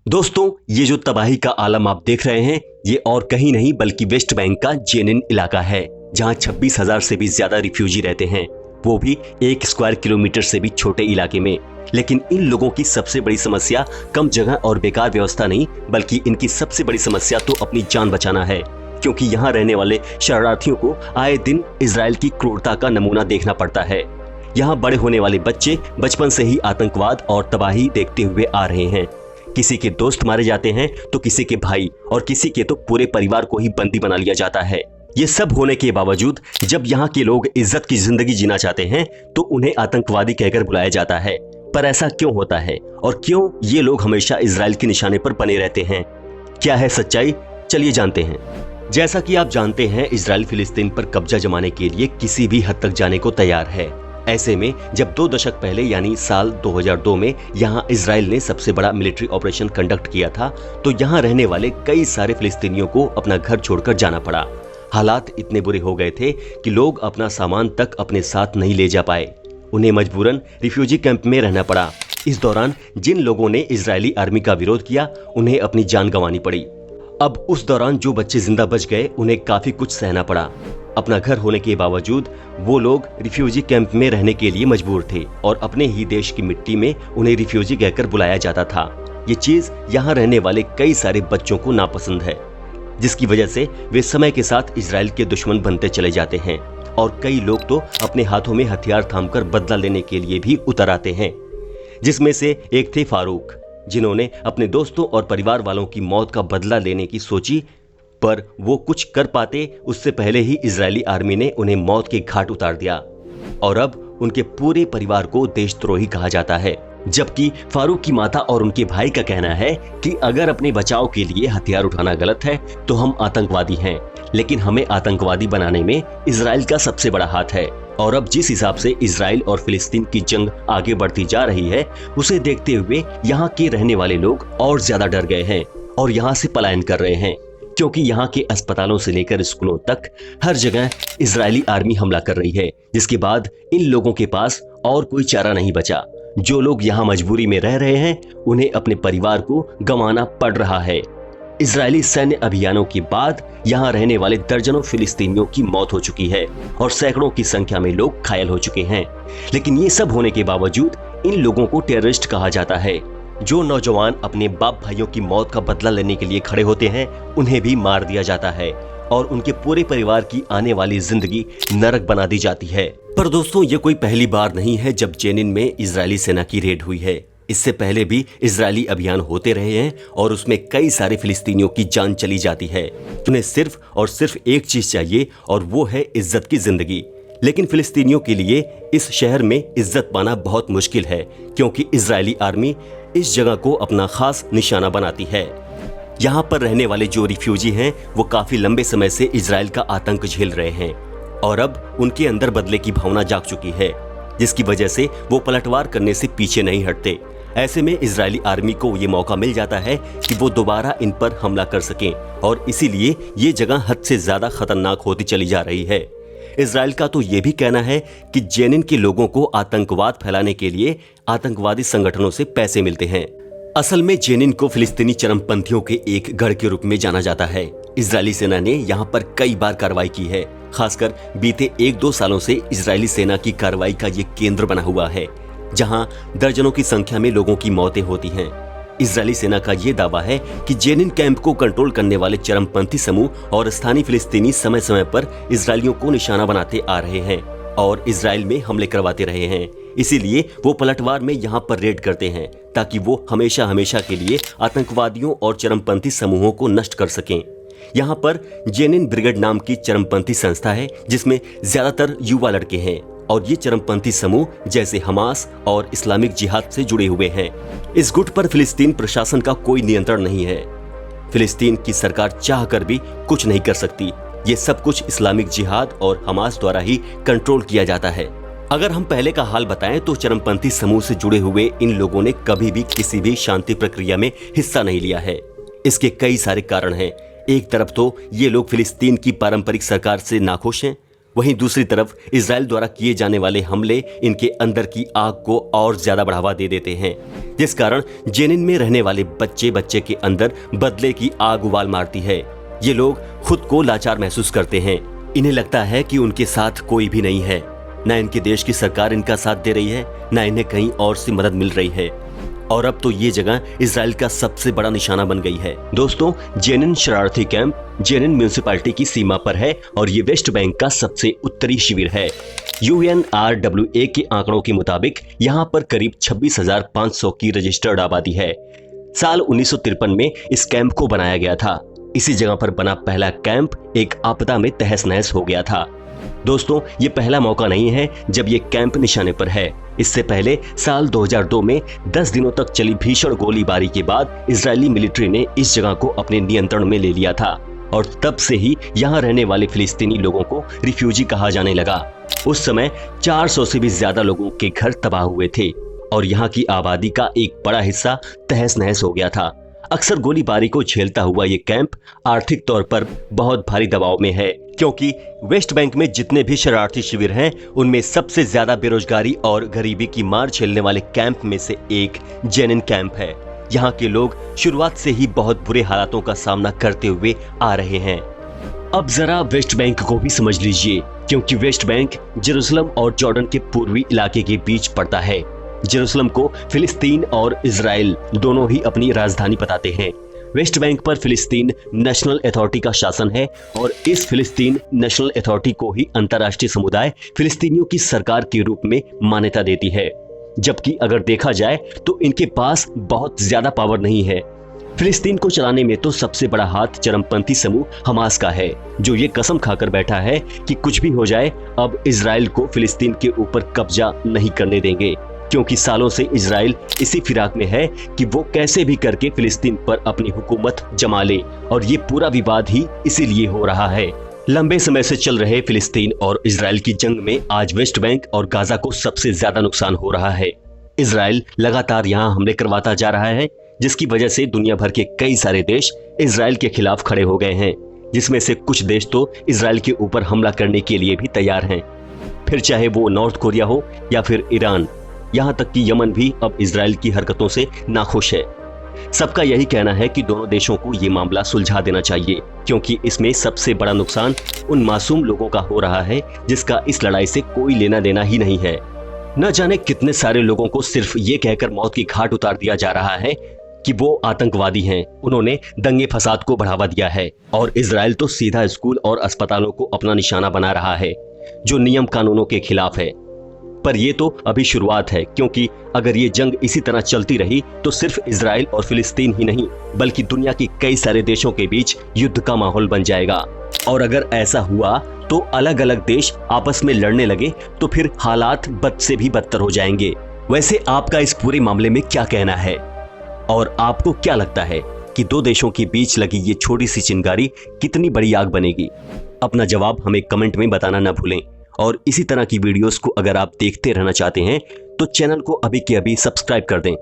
दोस्तों, ये जो तबाही का आलम आप देख रहे हैं, ये और कहीं नहीं बल्कि वेस्ट बैंक का जेनिन इलाका है, जहां 26,000 से भी ज्यादा रिफ्यूजी रहते हैं, वो भी 1 स्क्वायर किलोमीटर से भी छोटे इलाके में। लेकिन इन लोगों की सबसे बड़ी समस्या कम जगह और बेकार व्यवस्था नहीं, बल्कि इनकी सबसे बड़ी समस्या तो अपनी जान बचाना है, क्योंकि यहाँ रहने वाले शरणार्थियों को आए दिन इजराइल की क्रूरता का नमूना देखना पड़ता है। यहाँ बड़े होने वाले बच्चे बचपन से ही आतंकवाद और तबाही देखते हुए आ रहे हैं। किसी के दोस्त मारे जाते हैं तो किसी के भाई और किसी के तो पूरे परिवार को ही बंदी बना लिया जाता है। ये सब होने के बावजूद जब यहाँ के लोग इज्जत की जिंदगी जीना चाहते हैं तो उन्हें आतंकवादी कहकर बुलाया जाता है। पर ऐसा क्यों होता है और क्यों ये लोग हमेशा इजराइल के निशाने पर बने रहते हैं? क्या है सच्चाई? चलिए जानते हैं। जैसा कि आप जानते हैं, इजराइल फिलिस्तीन पर कब्जा जमाने के लिए किसी भी हद तक जाने को तैयार है। ऐसे में जब 2 दशक पहले यानी साल 2002 में यहाँ इजराइल ने सबसे बड़ा मिलिट्री ऑपरेशन कंडक्ट किया था, तो यहाँ रहने वाले कई सारे फिलिस्तीनियों को अपना घर छोड़कर जाना पड़ा। हालात इतने बुरे हो गए थे कि लोग अपना सामान तक अपने साथ नहीं ले जा पाए। उन्हें मजबूरन रिफ्यूजी कैंप में रहना पड़ा। इस दौरान जिन लोगों ने इजरायली आर्मी का विरोध किया, उन्हें अपनी जान गंवानी पड़ी। अब उस दौरान जो बच्चे जिंदा बच गए, उन्हें काफी कुछ सहना पड़ा। अपना घर होने के बावजूद वो लोग रिफ्यूजी कैंप में रहने के लिए मजबूर थे और अपने ही देश की मिट्टी में उन्हें रिफ्यूजी कहकर बुलाया जाता था। ये चीज यहाँ रहने वाले कई सारे बच्चों को नापसंद है, जिसकी वजह से वे समय के साथ इजराइल के दुश्मन बनते चले जाते हैं और कई लोग तो अपने हाथों में हथियार थामकर बदला लेने के लिए भी उतर आते हैं। जिसमें से एक थे फारूक, जिन्होंने अपने दोस्तों और परिवार वालों की मौत का बदला लेने की सोची, पर वो कुछ कर पाते उससे पहले ही इजरायली आर्मी ने उन्हें मौत के घाट उतार दिया और अब उनके पूरे परिवार को देशद्रोही कहा जाता है। जबकि फारूक की माता और उनके भाई का कहना है कि अगर अपने बचाव के लिए हथियार उठाना गलत है तो हम आतंकवादी हैं, लेकिन हमें आतंकवादी बनाने में इजराइल का सबसे बड़ा हाथ है। और अब जिस हिसाब से इजराइल और फिलिस्तीन की जंग आगे बढ़ती जा रही है, उसे देखते हुए यहाँ के रहने वाले लोग और ज्यादा डर गए हैं और यहाँ से पलायन कर रहे हैं, क्योंकि यहाँ के अस्पतालों से लेकर स्कूलों तक हर जगह इजरायली आर्मी हमला कर रही है। जिसके बाद इन लोगों के पास और कोई चारा नहीं बचा। जो लोग यहाँ मजबूरी में रह रहे हैं, उन्हें अपने परिवार को गंवाना पड़ रहा है। इजरायली सैन्य अभियानों के बाद यहाँ रहने वाले दर्जनों फिलिस्तीनियों की मौत हो चुकी है और सैकड़ों की संख्या में लोग घायल हो चुके हैं। लेकिन ये सब होने के बावजूद इन लोगों को टेररिस्ट कहा जाता है। जो नौजवान अपने बाप भाइयों की मौत का बदला लेने के लिए खड़े होते हैं, उन्हें भी मार दिया जाता है और उनके पूरे परिवार की आने वाली जिंदगी नरक बना दी जाती है। पर दोस्तों, ये कोई पहली बार नहीं है जब जेनिन में इजरायली सेना की रेड हुई है। इससे पहले भी इजरायली अभियान होते रहे हैं और उसमें कई सारे फिलिस्तीनियों की जान चली जाती है। उन्हें सिर्फ और सिर्फ एक चीज चाहिए और वो है इज्जत की जिंदगी। लेकिन फिलिस्तीनियों के लिए इस शहर में इज्जत पाना बहुत मुश्किल है, क्योंकि इजरायली आर्मी इस जगह को अपना खास निशाना बनाती है। यहाँ पर रहने वाले जो रिफ्यूजी हैं, वो काफी लंबे समय से इजराइल का आतंक झेल रहे हैं और अब उनके अंदर बदले की भावना जाग चुकी है, जिसकी वजह से वो पलटवार करने से पीछे नहीं हटते। ऐसे में इजरायली आर्मी को ये मौका मिल जाता है कि वो दोबारा इन पर हमला कर सकें और इसीलिए ये जगह हद से ज्यादा खतरनाक होती चली जा रही है। इजराइल का तो ये भी कहना है कि जेनिन के लोगों को आतंकवाद फैलाने के लिए आतंकवादी संगठनों से पैसे मिलते हैं। असल में जेनिन को फिलिस्तीनी चरमपंथियों के एक गढ़ के रूप में जाना जाता है। इजरायली सेना ने यहाँ पर कई बार कार्रवाई की है। खासकर बीते 1-2 सालों से इजरायली सेना की कार्रवाई का ये केंद्र बना हुआ है, जहाँ दर्जनों की संख्या में लोगों की मौतें होती हैं। इजरायली सेना का ये दावा है कि जेनिन कैंप को कंट्रोल करने वाले चरमपंथी समूह और स्थानीय फिलिस्तीनी समय समय पर इजरायलियों को निशाना बनाते आ रहे हैं और इजराइल में हमले करवाते रहे हैं। इसीलिए वो पलटवार में यहाँ पर रेड करते हैं, ताकि वो हमेशा हमेशा के लिए आतंकवादियों और चरमपंथी समूहों को नष्ट कर सकें। यहाँ पर जेनिन ब्रिगेड नाम की चरमपंथी संस्था है, जिसमें ज्यादातर युवा लड़के हैं और ये चरमपंथी समूह जैसे हमास और इस्लामिक जिहाद से जुड़े हुए हैं। इस गुट पर फिलिस्तीन प्रशासन का कोई नियंत्रण नहीं है। फिलिस्तीन की सरकार चाहकर भी कुछ नहीं कर सकती। ये सब कुछ इस्लामिक जिहाद और हमास द्वारा ही कंट्रोल किया जाता है। अगर हम पहले का हाल बताएं तो चरमपंथी समूह से जुड़े हुए इन लोगों ने कभी भी किसी भी शांति प्रक्रिया में हिस्सा नहीं लिया है। इसके कई सारे कारण हैं। एक तरफ तो ये लोग फिलिस्तीन की पारंपरिक सरकार से नाखुश हैं, वहीं दूसरी तरफ इजराइल द्वारा किए जाने वाले हमले इनके अंदर की आग को और ज्यादा बढ़ावा दे देते हैं, जिस कारण जेनिन में रहने वाले बच्चे के अंदर बदले की आग उबाल मारती है। ये लोग खुद को लाचार महसूस करते हैं। इन्हें लगता है कि उनके साथ कोई भी नहीं है, न इनके देश की सरकार इनका साथ दे रही है, न इन्हें कहीं और से मदद मिल रही है। और अब तो ये जगह इजराइल का सबसे बड़ा निशाना बन गई है। दोस्तों, जेनिन शरारती कैंप जेनिन म्यूनिसिपैलिटी की सीमा पर है और ये वेस्ट बैंक का सबसे उत्तरी शिविर है। UNRWA के आंकड़ों के मुताबिक यहाँ पर करीब 26,500 की रजिस्टर्ड आबादी है। साल 1953 में इस कैंप को बनाया गया था। इसी जगह पर बना पहला कैंप एक आपदा में तहस नहस हो गया था। दोस्तों, ये पहला मौका नहीं है जब ये कैंप निशाने पर है। इससे पहले साल 2002 में 10 दिनों तक चली भीषण गोलीबारी के बाद इजरायली मिलिट्री ने इस जगह को अपने नियंत्रण में ले लिया था और तब से ही यहाँ रहने वाले फिलिस्तीनी लोगों को रिफ्यूजी कहा जाने लगा। उस समय 400 से भी ज्यादा लोगों के घर तबाह हुए थे और यहाँ की आबादी का एक बड़ा हिस्सा तहस नहस हो गया था। अक्सर गोलीबारी को झेलता हुआ ये कैंप आर्थिक तौर पर बहुत भारी दबाव में है, क्योंकि वेस्ट बैंक में जितने भी शरारती शिविर हैं उनमें सबसे ज्यादा बेरोजगारी और गरीबी की मार झेलने वाले कैंप में से एक जेनिन कैंप है। यहाँ के लोग शुरुआत से ही बहुत बुरे हालातों का सामना करते हुए आ रहे हैं। अब जरा वेस्ट बैंक को भी समझ लीजिए, क्योंकि वेस्ट बैंक जेरूसलम और जॉर्डन के पूर्वी इलाके के बीच पड़ता है। जेरूसलम को फिलिस्तीन और इजराइल दोनों ही अपनी राजधानी बताते हैं। वेस्ट बैंक पर फिलिस्तीन नेशनल अथॉरिटी का शासन है और इस फिलिस्तीन नेशनल अथॉरिटी को ही अंतर्राष्ट्रीय समुदाय फिलिस्तीनियों की सरकार के रूप में मान्यता देती है। जबकि अगर देखा जाए तो इनके पास बहुत ज्यादा पावर नहीं है। फिलिस्तीन को चलाने में तो सबसे बड़ा हाथ चरमपंथी समूह हमास का है, जो ये कसम खाकर बैठा है कि कुछ भी हो जाए अब इजराइल को फिलिस्तीन के ऊपर कब्जा नहीं करने देंगे, क्योंकि सालों से इजराइल इसी फिराक में है कि वो कैसे भी करके फिलिस्तीन पर अपनी हुकूमत जमा ले और ये पूरा विवाद ही इसीलिए हो रहा है। लंबे समय से चल रहे फिलिस्तीन और इजराइल की जंग में आज वेस्ट बैंक और गाजा को सबसे ज्यादा नुकसान हो रहा है। इजराइल लगातार यहाँ हमले करवाता जा रहा है, जिसकी वजह से दुनिया भर के कई सारे देश इजराइल के खिलाफ खड़े हो गए हैं, जिसमें से कुछ देश तो इजराइल के ऊपर हमला करने के लिए भी तैयार हैं। फिर चाहे वो नॉर्थ कोरिया हो या फिर ईरान, यहाँ तक कि यमन भी अब इजराइल की हरकतों से नाखुश है। सबका यही कहना है कि दोनों देशों को ये मामला सुलझा देना चाहिए, क्योंकि इसमें सबसे बड़ा नुकसान उन मासूम लोगों का हो रहा है जिसका इस लड़ाई से कोई लेना देना ही नहीं है। न जाने कितने सारे लोगों को सिर्फ ये कहकर मौत की घाट उतार दिया जा रहा है कि वो आतंकवादी हैं, उन्होंने दंगे फसाद को बढ़ावा दिया है, और इजराइल तो सीधा स्कूल और अस्पतालों को अपना निशाना बना रहा है, जो नियम कानूनों के खिलाफ है। पर ये तो अभी शुरुआत है, क्योंकि अगर ये जंग इसी तरह चलती रही तो सिर्फ इजराइल और फिलिस्तीन ही नहीं बल्कि दुनिया के कई सारे देशों के बीच युद्ध का माहौल बन जाएगा। और अगर ऐसा हुआ तो अलग अलग देश आपस में लड़ने लगे तो फिर हालात बद से भी बदतर हो जाएंगे। वैसे आपका इस पूरे मामले में क्या कहना है, और आपको क्या लगता है कि दो देशों के बीच लगी ये छोटी सी चिंगारी कितनी बड़ी आग बनेगी? अपना जवाब हमें कमेंट में बताना न भूलें। और इसी तरह की वीडियोस को अगर आप देखते रहना चाहते हैं तो चैनल को अभी के अभी सब्सक्राइब कर दें।